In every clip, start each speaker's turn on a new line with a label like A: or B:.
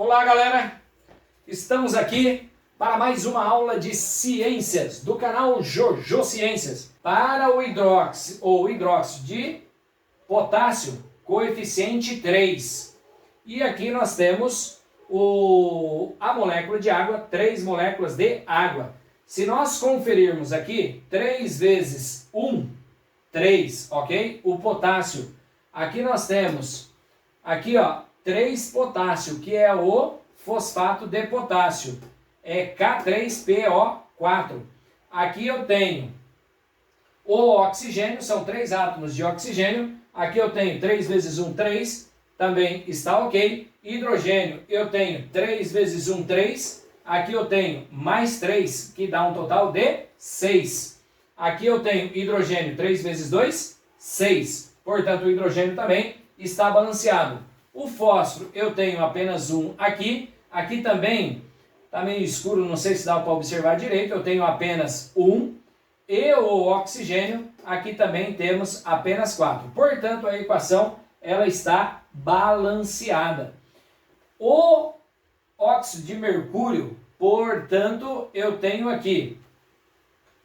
A: Olá, galera! Estamos aqui para mais uma aula de ciências do canal Jojo Ciências para o hidróxido de potássio, coeficiente 3. E aqui nós temos a molécula de água, 3 moléculas de água. Se nós conferirmos aqui, 3 vezes 1, 3, ok? O potássio. Aqui nós temos, aqui ó, 3 potássio, que é o fosfato de potássio. É K3PO4. Aqui eu tenho o oxigênio, são 3 átomos de oxigênio. Aqui eu tenho 3 vezes 1, 3, também está ok. Hidrogênio, eu tenho 3 vezes 1, 3. Aqui eu tenho mais 3, que dá um total de 6. Aqui eu tenho hidrogênio 3 vezes 2, 6. Portanto, o hidrogênio também está balanceado. O fósforo, eu tenho apenas 1 aqui. Aqui também está meio escuro, não sei se dá para observar direito. Eu tenho apenas 1. E o oxigênio, aqui também temos apenas 4. Portanto, a equação ela está balanceada. O óxido de mercúrio, portanto, eu tenho aqui,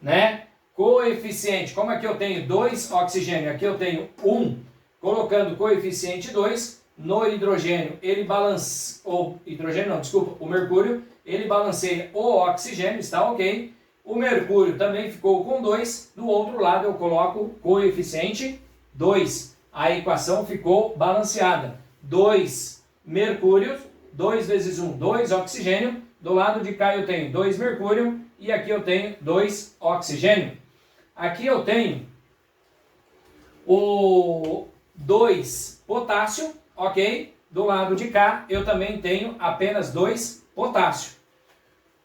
A: né? Coeficiente, como aqui eu tenho 2 oxigênio, aqui eu tenho 1, colocando coeficiente 2, no hidrogênio ele balanceia, o mercúrio, ele balanceia o oxigênio, está ok. O mercúrio também ficou com 2, do outro lado eu coloco coeficiente 2. A equação ficou balanceada. 2 mercúrio, 2 vezes 1, 2 oxigênio, do lado de cá eu tenho 2 mercúrio e aqui eu tenho 2 oxigênio. Aqui eu tenho o 2 potássio, ok? Do lado de cá eu também tenho apenas 2 potássio.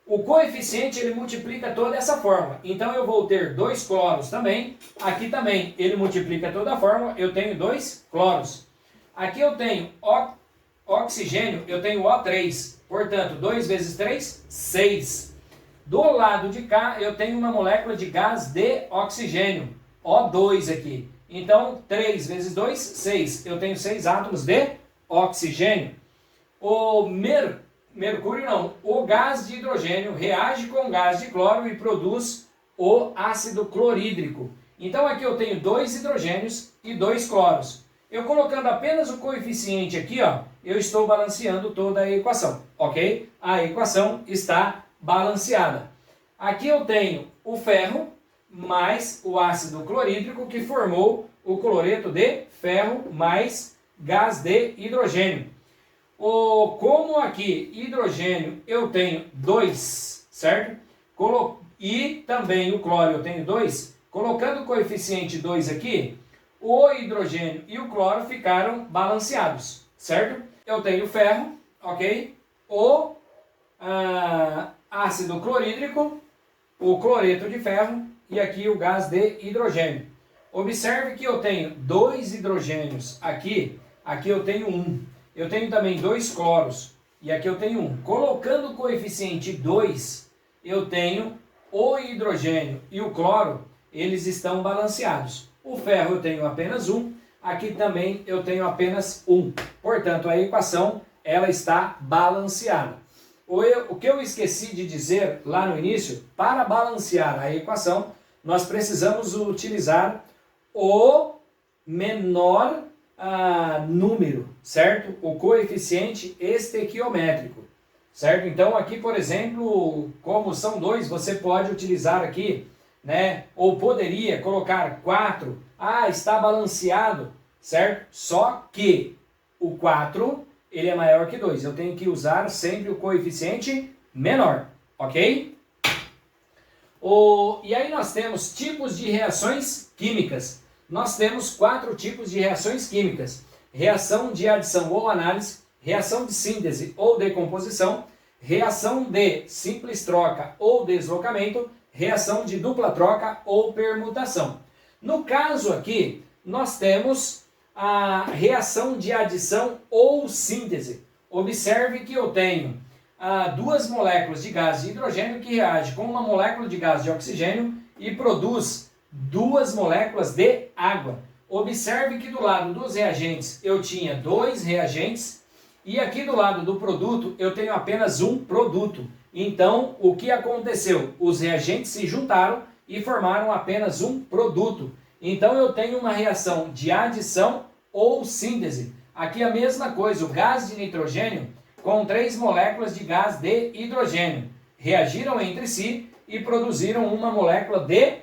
A: O coeficiente ele multiplica toda essa fórmula. Então eu vou ter 2 cloros também. Aqui também ele multiplica toda a fórmula. Eu tenho 2 cloros. Aqui eu tenho oxigênio, eu tenho O3. Portanto, 2 vezes 3, 6. Do lado de cá, eu tenho uma molécula de gás de oxigênio, O2 aqui. Então, 3 vezes 2, 6. Eu tenho 6 átomos de oxigênio. O mercúrio não. O gás de hidrogênio reage com o gás de cloro e produz o ácido clorídrico. Então, aqui eu tenho 2 hidrogênios e 2 cloros. Eu colocando apenas o coeficiente aqui, ó, eu estou balanceando toda a equação, ok? A equação está balanceada. Aqui eu tenho o ferro mais o ácido clorídrico que formou o cloreto de ferro mais gás de hidrogênio. Como aqui hidrogênio eu tenho 2, certo? E também o cloro eu tenho 2. Colocando o coeficiente 2 aqui, o hidrogênio e o cloro ficaram balanceados, certo? Eu tenho ferro, ok? O ácido clorídrico, o cloreto de ferro e aqui o gás de hidrogênio. Observe que eu tenho 2 hidrogênios aqui, aqui eu tenho 1. Eu tenho também 2 cloros e aqui eu tenho 1. Colocando o coeficiente 2, eu tenho o hidrogênio e o cloro, eles estão balanceados. O ferro eu tenho apenas 1, aqui também eu tenho apenas 1. Portanto, a equação ela está balanceada. O que eu esqueci de dizer lá no início, para balancear a equação, nós precisamos utilizar o menor número, certo? O coeficiente estequiométrico, certo? Então, aqui, por exemplo, como são 2, você pode utilizar aqui, né? Ou poderia colocar 4. Está balanceado, certo? Só que o 4, ele é maior que 2. Eu tenho que usar sempre o coeficiente menor, ok? E aí nós temos tipos de reações químicas. Nós temos 4 tipos de reações químicas. Reação de adição ou análise, reação de síntese ou decomposição, reação de simples troca ou deslocamento, reação de dupla troca ou permutação. No caso aqui, nós temos a reação de adição ou síntese. Observe que eu tenho 2 moléculas de gás de hidrogênio que reagem com uma molécula de gás de oxigênio e produz 2 moléculas de água. Observe que do lado dos reagentes eu tinha 2 reagentes E aqui do lado do produto eu tenho apenas um produto. Então, o que aconteceu? Os reagentes se juntaram e formaram apenas um produto. Então, eu tenho uma reação de adição ou síntese. Aqui a mesma coisa, o gás de nitrogênio com 3 moléculas de gás de hidrogênio reagiram entre si e produziram uma molécula de,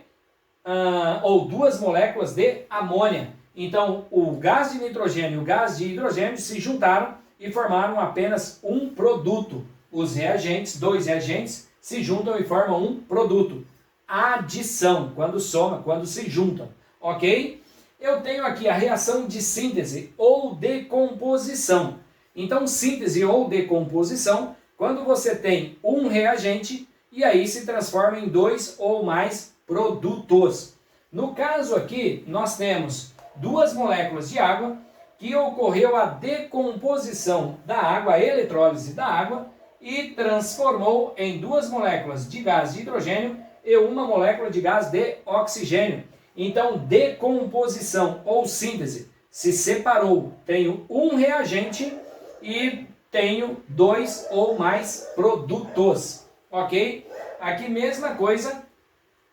A: ou 2 moléculas de amônia. Então, o gás de nitrogênio e o gás de hidrogênio se juntaram e formaram apenas um produto. Os reagentes, 2 reagentes, se juntam e formam um produto. Adição, quando soma, quando se juntam, ok? Eu tenho aqui a reação de síntese ou decomposição. Então, síntese ou decomposição, quando você tem um reagente e aí se transforma em 2 ou mais produtos. No caso aqui, nós temos 2 moléculas de água que ocorreu a decomposição da água, a eletrólise da água, e transformou em 2 moléculas de gás de hidrogênio e uma molécula de gás de oxigênio. Então, decomposição ou síntese se separou. Tenho um reagente e tenho 2 ou mais produtos. Ok? Aqui mesma coisa,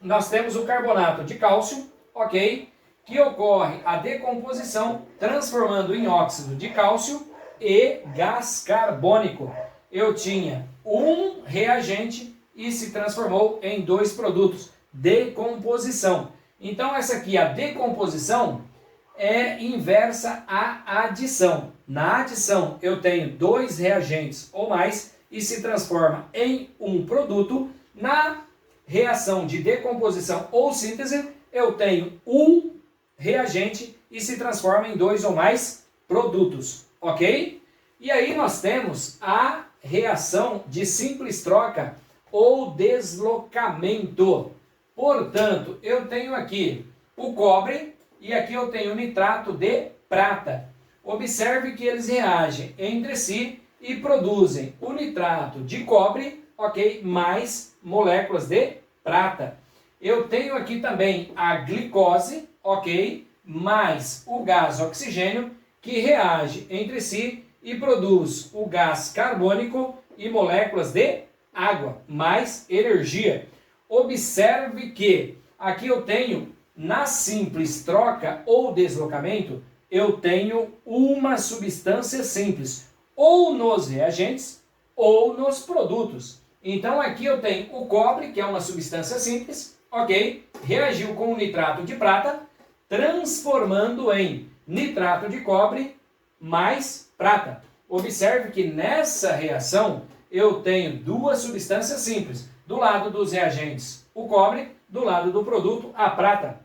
A: nós temos o carbonato de cálcio, ok? Que ocorre a decomposição transformando em óxido de cálcio e gás carbônico. Eu tinha um reagente e se transformou em 2 produtos. Decomposição. Então essa aqui, a decomposição, é inversa à adição. Na adição eu tenho 2 reagentes ou mais e se transforma em um produto. Na reação de decomposição ou síntese eu tenho um reagente e se transforma em 2 ou mais produtos, ok? E aí nós temos a reação de simples troca ou deslocamento. Portanto, eu tenho aqui o cobre e aqui eu tenho o nitrato de prata. Observe que eles reagem entre si e produzem o nitrato de cobre, ok, mais moléculas de prata. Eu tenho aqui também a glicose, ok, mais o gás oxigênio, que reage entre si e produz o gás carbônico e moléculas de água, mais energia. Observe que aqui eu tenho, na simples troca ou deslocamento, eu tenho uma substância simples, ou nos reagentes, ou nos produtos. Então aqui eu tenho o cobre, que é uma substância simples, ok? Reagiu com o nitrato de prata, transformando em nitrato de cobre mais prata. Observe que nessa reação eu tenho 2 substâncias simples. Do lado dos reagentes, o cobre, do lado do produto, a prata.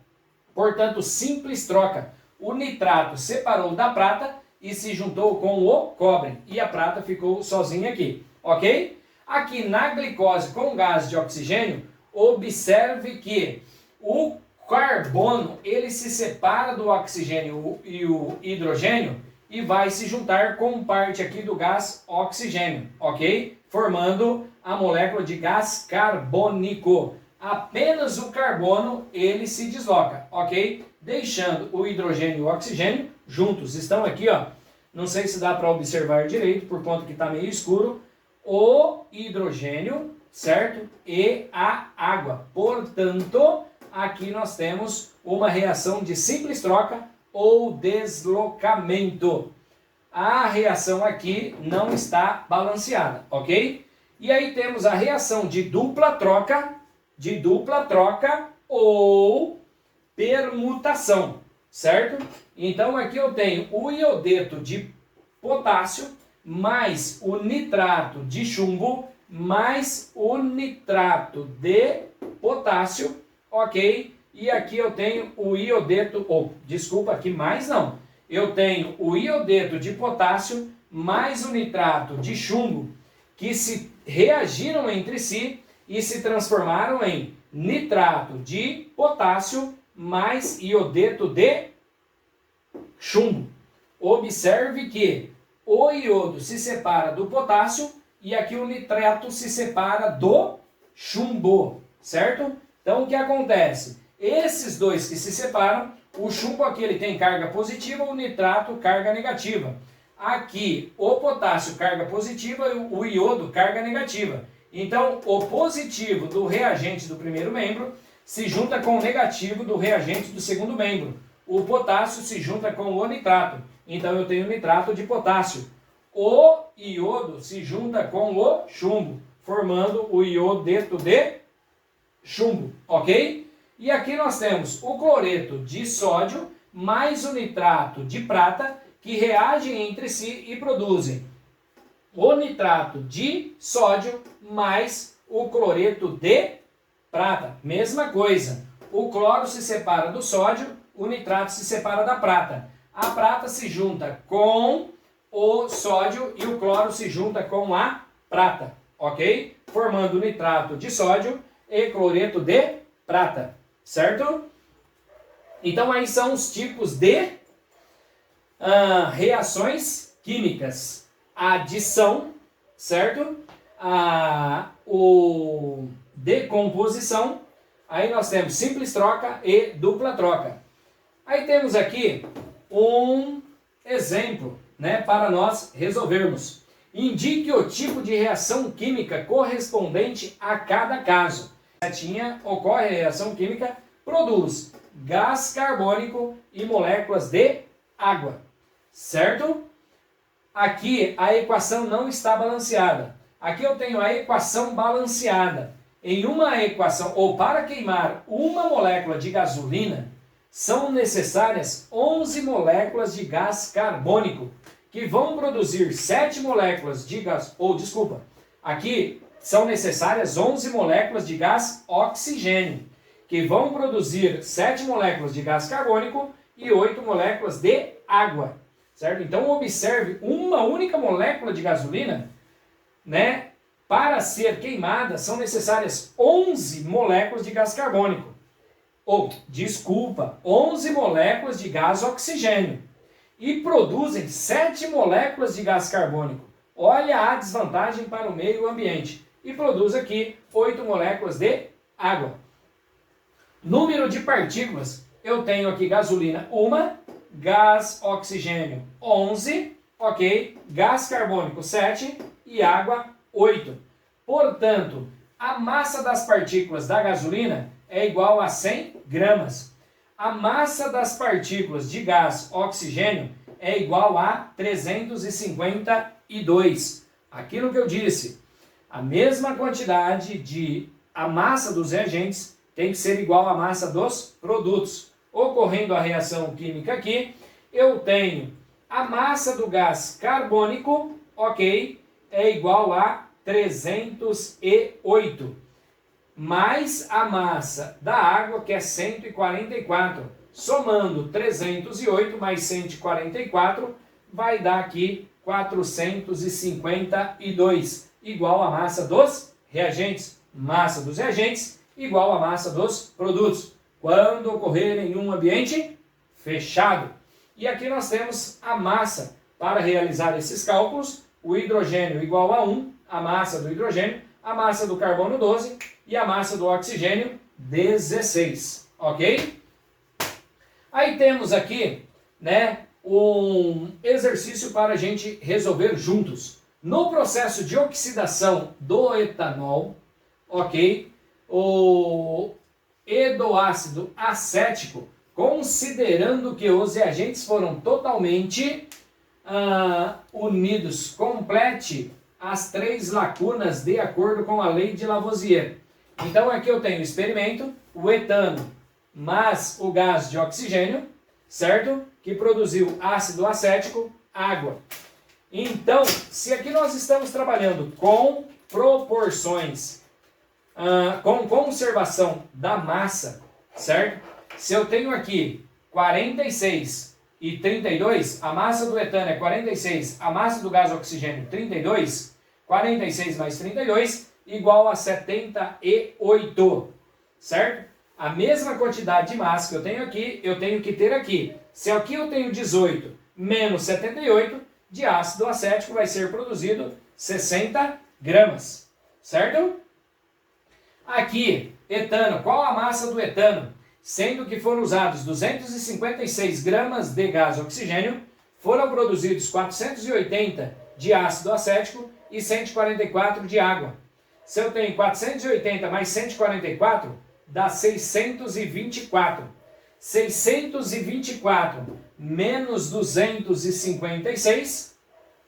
A: Portanto, simples troca. O nitrato separou da prata e se juntou com o cobre. E a prata ficou sozinha aqui, ok? Aqui na glicose com gás de oxigênio, observe que o carbono ele se separa do oxigênio e o hidrogênio e vai se juntar com parte aqui do gás oxigênio, ok? Formando a molécula de gás carbônico. Apenas o carbono ele se desloca, ok? Deixando o hidrogênio e o oxigênio juntos. Estão aqui, ó. Não sei se dá para observar direito, por conta que está meio escuro. O hidrogênio, certo? E a água. Portanto, aqui nós temos uma reação de simples troca ou deslocamento. A reação aqui não está balanceada, ok? E aí temos a reação de dupla troca ou permutação, certo? Então aqui eu tenho o iodeto de potássio mais o nitrato de chumbo mais o nitrato de potássio, ok? E aqui eu tenho o iodeto, desculpa, aqui mais não. Eu tenho o iodeto de potássio mais o nitrato de chumbo, que se reagiram entre si e se transformaram em nitrato de potássio mais iodeto de chumbo. Observe que o iodo se separa do potássio e aqui o nitrato se separa do chumbo, certo? Então o que acontece? Esses dois que se separam, o chumbo aqui ele tem carga positiva, o nitrato carga negativa. Aqui, o potássio, carga positiva, e o iodo, carga negativa. Então, o positivo do reagente do primeiro membro se junta com o negativo do reagente do segundo membro. O potássio se junta com o nitrato. Então, eu tenho nitrato de potássio. O iodo se junta com o chumbo, formando o iodeto de chumbo, ok? E aqui nós temos o cloreto de sódio mais o nitrato de prata, que reagem entre si e produzem o nitrato de sódio mais o cloreto de prata. Mesma coisa, o cloro se separa do sódio, o nitrato se separa da prata. A prata se junta com o sódio e o cloro se junta com a prata, ok? Formando nitrato de sódio e cloreto de prata, certo? Então aí são os tipos de reações químicas. A adição, certo? O decomposição. Aí nós temos simples troca e dupla troca. Aí temos aqui um exemplo, né, para nós resolvermos. Indique o tipo de reação química correspondente a cada caso. Ocorre a reação química, produz gás carbônico e moléculas de água, certo? Aqui a equação não está balanceada. Aqui eu tenho a equação balanceada. Em uma equação, ou para queimar uma molécula de gasolina, são necessárias 11 moléculas de gás carbônico, que vão produzir 7 moléculas de gás, aqui são necessárias 11 moléculas de gás oxigênio, que vão produzir 7 moléculas de gás carbônico e 8 moléculas de água, certo? Então observe, uma única molécula de gasolina, né, para ser queimada são necessárias 11 moléculas de gás carbônico. 11 moléculas de gás oxigênio. E produzem 7 moléculas de gás carbônico. Olha a desvantagem para o meio ambiente. E produz aqui 8 moléculas de água. Número de partículas. Eu tenho aqui gasolina 1, gás oxigênio 11, ok? Gás carbônico 7 e água 8. Portanto, a massa das partículas da gasolina é igual a 100 gramas. A massa das partículas de gás oxigênio é igual a 352. Aquilo que eu disse, a mesma quantidade de a massa dos reagentes tem que ser igual à massa dos produtos. Ocorrendo a reação química aqui, eu tenho a massa do gás carbônico, ok, é igual a 308. Mais a massa da água, que é 144. Somando 308 mais 144, vai dar aqui 452, igual a massa dos reagentes. Massa dos reagentes igual a massa dos produtos, quando ocorrer em um ambiente fechado. E aqui nós temos a massa para realizar esses cálculos. O hidrogênio igual a 1, a massa do hidrogênio, a massa do carbono 12 e a massa do oxigênio 16, ok? Aí temos aqui, né, um exercício para a gente resolver juntos. No processo de oxidação do etanol, ok, e do ácido acético, considerando que os reagentes foram totalmente unidos, complete as 3 lacunas de acordo com a lei de Lavoisier. Então aqui eu tenho o experimento, o etano mais o gás de oxigênio, certo? Que produziu ácido acético, água. Então, se aqui nós estamos trabalhando com proporções, com conservação da massa, certo? Se eu tenho aqui 46 e 32, a massa do etano é 46, a massa do gás oxigênio 32, 46 mais 32 igual a 78, certo? A mesma quantidade de massa que eu tenho aqui, eu tenho que ter aqui. Se aqui eu tenho 18 menos 78, de ácido acético vai ser produzido 60 gramas, certo? Aqui, etano, qual a massa do etano? Sendo que foram usados 256 gramas de gás oxigênio, foram produzidos 480 de ácido acético e 144 de água. Se eu tenho 480 mais 144, dá 624. 624 menos 256,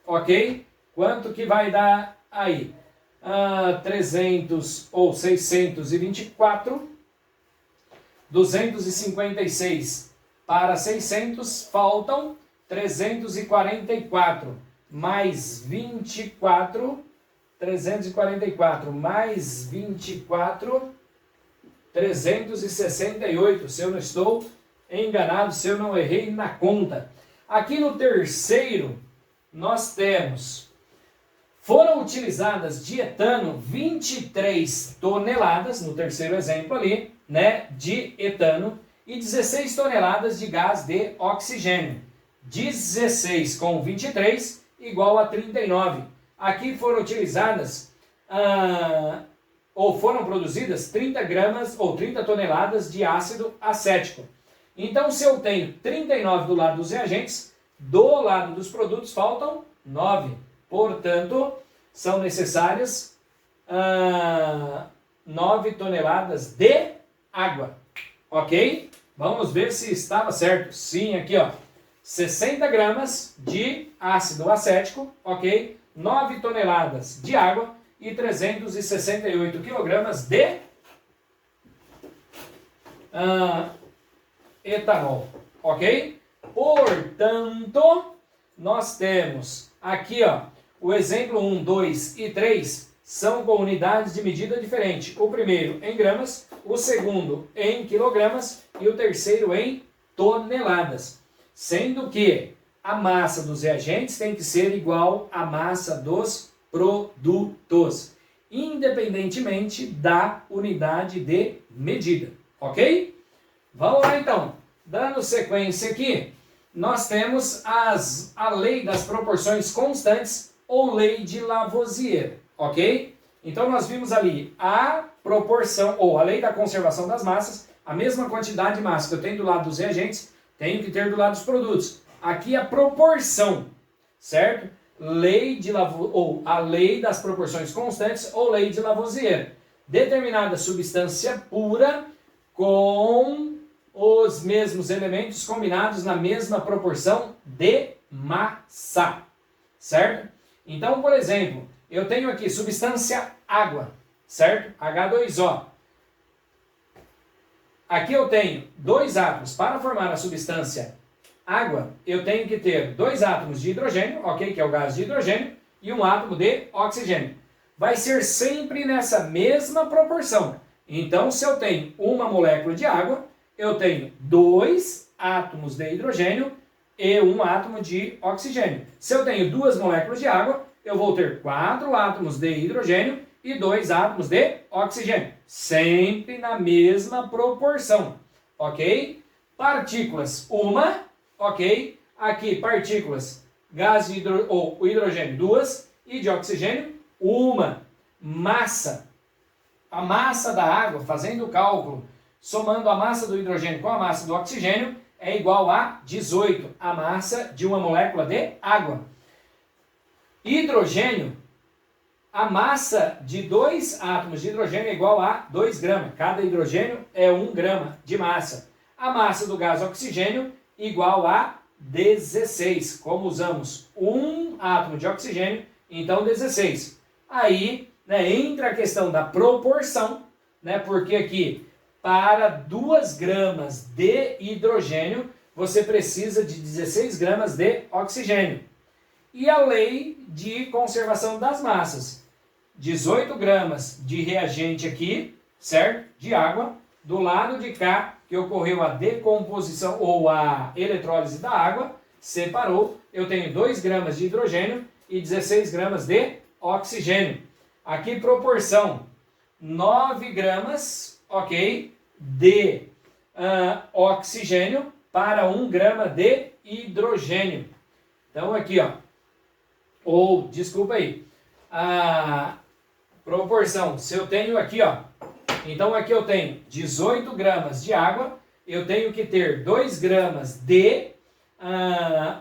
A: ok? Quanto que vai dar aí? 300 ou 624, 256 para 600, faltam 344, mais 24, 344 mais 24, 368, se eu não estou enganado, se eu não errei na conta. Aqui no terceiro, nós temos, foram utilizadas de etano 23 toneladas, no terceiro exemplo ali, né, de etano, e 16 toneladas de gás de oxigênio. 16 com 23 igual a 39. Aqui foram utilizadas, ou foram produzidas 30 gramas ou 30 toneladas de ácido acético. Então, se eu tenho 39 do lado dos reagentes, do lado dos produtos faltam 9. Portanto, são necessárias 9 toneladas de água. Ok? Vamos ver se estava certo. Sim, aqui ó. 60 gramas de ácido acético, ok? 9 toneladas de água e 368 quilogramas de etanol, ok? Portanto, nós temos aqui, ó, o exemplo 1, 2 e 3 são com unidades de medida diferente. O primeiro em gramas, o segundo em quilogramas e o terceiro em toneladas. Sendo que a massa dos reagentes tem que ser igual à massa dos produtos, independentemente da unidade de medida, ok? Vamos lá então, dando sequência aqui, nós temos a lei das proporções constantes ou lei de Lavoisier, ok? Então nós vimos ali a proporção ou a lei da conservação das massas, a mesma quantidade de massa que eu tenho do lado dos reagentes, tenho que ter do lado dos produtos. Aqui a proporção, certo? Lei de ou a lei das proporções constantes ou lei de Lavoisier. Determinada substância pura com os mesmos elementos combinados na mesma proporção de massa, certo? Então, por exemplo, eu tenho aqui substância água, certo? H2O. Aqui eu tenho 2 átomos. Para formar a substância água, eu tenho que ter 2 átomos de hidrogênio, ok? Que é o gás de hidrogênio, e um átomo de oxigênio. Vai ser sempre nessa mesma proporção. Então, se eu tenho uma molécula de água, eu tenho 2 átomos de hidrogênio e um átomo de oxigênio. Se eu tenho 2 moléculas de água, eu vou ter 4 átomos de hidrogênio e 2 átomos de oxigênio. Sempre na mesma proporção, ok? Partículas, uma, ok? Aqui, partículas, gás de ou hidrogênio, 2, e de oxigênio, uma. Massa, a massa da água, fazendo o cálculo, somando a massa do hidrogênio com a massa do oxigênio, é igual a 18, a massa de uma molécula de água. Hidrogênio, a massa de 2 átomos de hidrogênio é igual a 2 gramas. Cada hidrogênio é 1 grama de massa. A massa do gás oxigênio igual a 16. Como usamos 1 átomo de oxigênio, então 16. Aí, né, entra a questão da proporção, né, porque aqui, para 2 gramas de hidrogênio, você precisa de 16 gramas de oxigênio. E a lei de conservação das massas. 18 gramas de reagente aqui, certo? De água. Do lado de cá, que ocorreu a decomposição ou a eletrólise da água, separou. Eu tenho 2 gramas de hidrogênio e 16 gramas de oxigênio. Aqui proporção 9 gramas, ok, de oxigênio para 1 grama de hidrogênio. Então aqui, ó, ou desculpa aí, a proporção, se eu tenho aqui, ó, então aqui eu tenho 18 gramas de água, eu tenho que ter 2 gramas de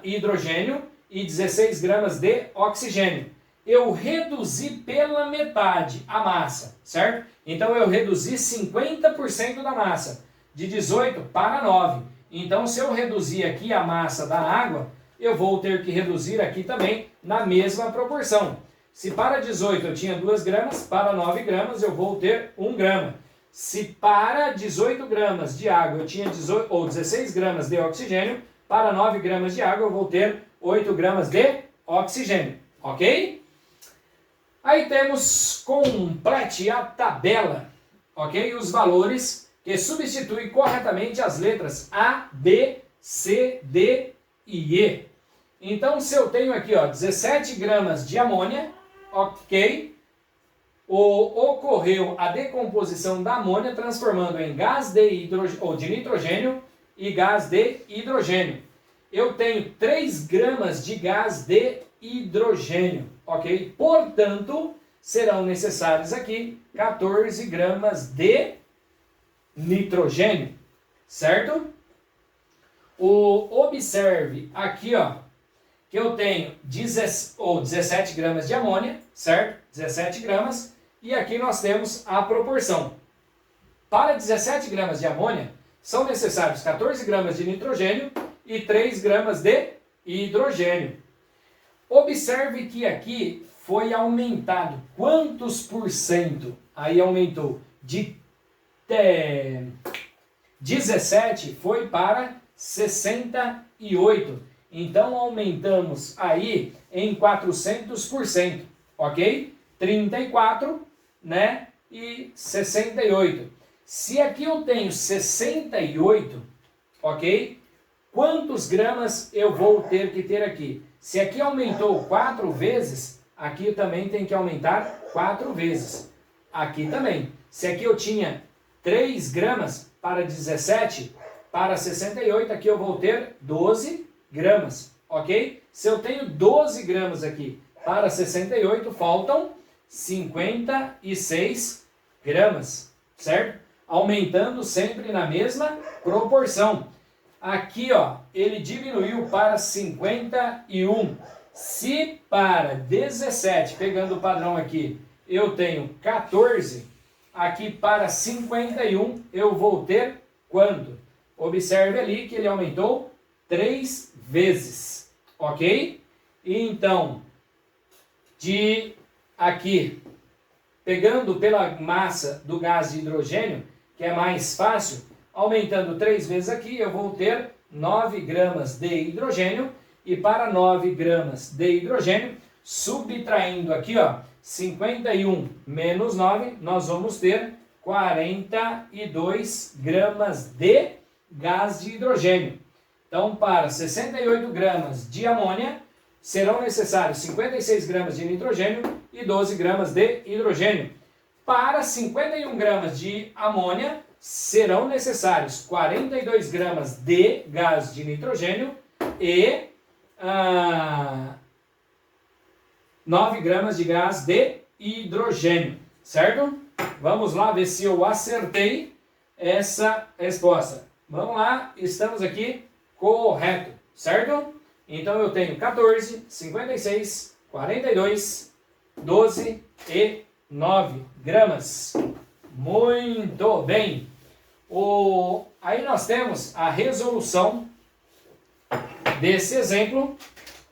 A: hidrogênio e 16 gramas de oxigênio. Eu reduzi pela metade a massa, certo? Então eu reduzi 50% da massa, de 18 para 9. Então se eu reduzir aqui a massa da água, eu vou ter que reduzir aqui também na mesma proporção. Se para 18 eu tinha 2 gramas, para 9 gramas eu vou ter 1 grama. Se para 18 gramas de água eu tinha 16 gramas de oxigênio, para 9 gramas de água eu vou ter 8 gramas de oxigênio, ok? Aí temos complete a tabela, ok? Os valores que substituem corretamente as letras A, B, C, D e E. Então, se eu tenho aqui 17 gramas de amônia, ok? Ocorreu a decomposição da amônia, transformando em gás de nitrogênio e gás de hidrogênio. Eu tenho 3 gramas de gás de hidrogênio, ok? Portanto, serão necessários aqui 14 gramas de nitrogênio, certo? Observe aqui, que eu tenho 17 gramas de amônia, certo? 17 gramas, e aqui nós temos a proporção. Para 17 gramas de amônia, são necessários 14 gramas de nitrogênio e 3 gramas de hidrogênio. Observe que aqui foi aumentado. Quantos por cento? Aí aumentou de 17 foi para 68. Então aumentamos aí em 400%, ok? 34, né? E 68. Se aqui eu tenho 68, ok? Quantos gramas eu vou ter que ter aqui? Se aqui aumentou 4 vezes, aqui também tem que aumentar 4 vezes. Aqui também. Se aqui eu tinha 3 gramas para 17, para 68, aqui eu vou ter 12 gramas, ok? Se eu tenho 12 gramas aqui para 68, faltam 56 gramas, certo? Aumentando sempre na mesma proporção. Aqui, ele diminuiu para 51. Se para 17, pegando o padrão aqui, eu tenho 14, aqui para 51 eu vou ter quanto? Observe ali que ele aumentou 3 vezes, ok? Então, de aqui, pegando pela massa do gás de hidrogênio, que é mais fácil, aumentando 3 vezes aqui, eu vou ter 9 gramas de hidrogênio, e para 9 gramas de hidrogênio, subtraindo aqui, 51 menos 9, nós vamos ter 42 gramas de gás de hidrogênio. Então, para 68 gramas de amônia, serão necessários 56 gramas de nitrogênio e 12 gramas de hidrogênio. Para 51 gramas de amônia, serão necessários 42 gramas de gás de nitrogênio e 9 gramas de gás de hidrogênio, certo? Vamos lá ver se eu acertei essa resposta. Vamos lá, estamos aqui correto, certo? Então eu tenho 14, 56, 42, 12 e 9 gramas. Muito bem. Aí nós temos a resolução desse exemplo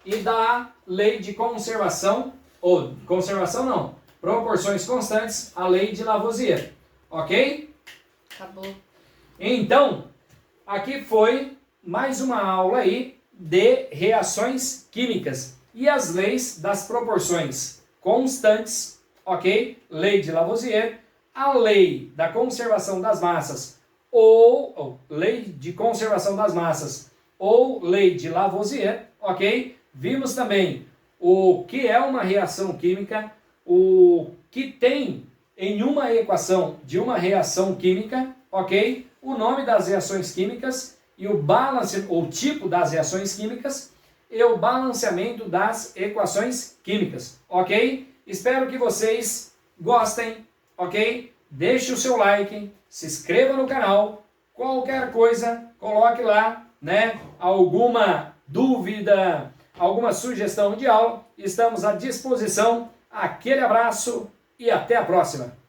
A: e da lei de conservação, ou conservação não, proporções constantes, a lei de Lavoisier. Ok?
B: Acabou.
A: Então, aqui foi mais uma aula aí de reações químicas e as leis das proporções constantes, ok? Lei de Lavoisier, a lei da conservação das massas ou lei de conservação das massas ou lei de Lavoisier, ok? Vimos também o que é uma reação química, o que tem em uma equação de uma reação química, ok? O nome das reações químicas e o balance, ou tipo das reações químicas e o balanceamento das equações químicas, ok? Espero que vocês gostem, ok? Deixe o seu like, se inscreva no canal, qualquer coisa, coloque lá, né, alguma dúvida, alguma sugestão de aula, estamos à disposição. Aquele abraço e até a próxima!